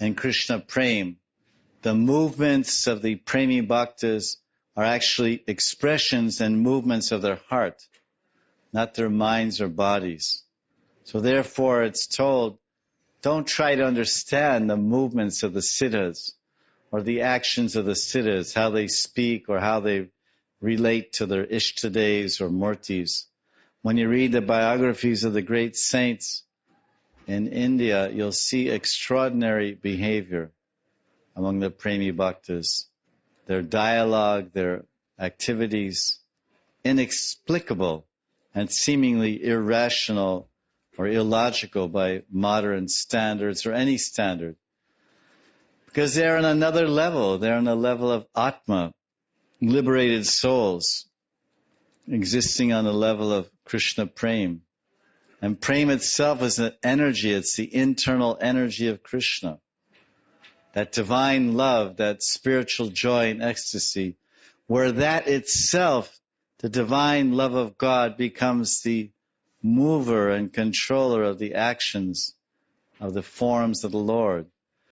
and Krishna Prem. The movements of the Premi Bhaktas are actually expressions and movements of their heart, not their minds or bodies. So therefore it's told, don't try to understand the movements of the siddhas or the actions of the siddhas, how they speak or how they relate to their ishtadevs or murtis. When you read the biographies of the great saints in India, you'll see extraordinary behavior among the Premi Bhaktas. Their dialogue, their activities, inexplicable and seemingly irrational or illogical by modern standards or any standard. Because they're on another level. They're on a level of Atma, liberated souls, existing on the level of Krishna Prem. And Prem itself is an energy. It's the internal energy of Krishna. That divine love, that spiritual joy and ecstasy, where that itself, the divine love of God, becomes the mover and controller of the actions of the forms of the Lord.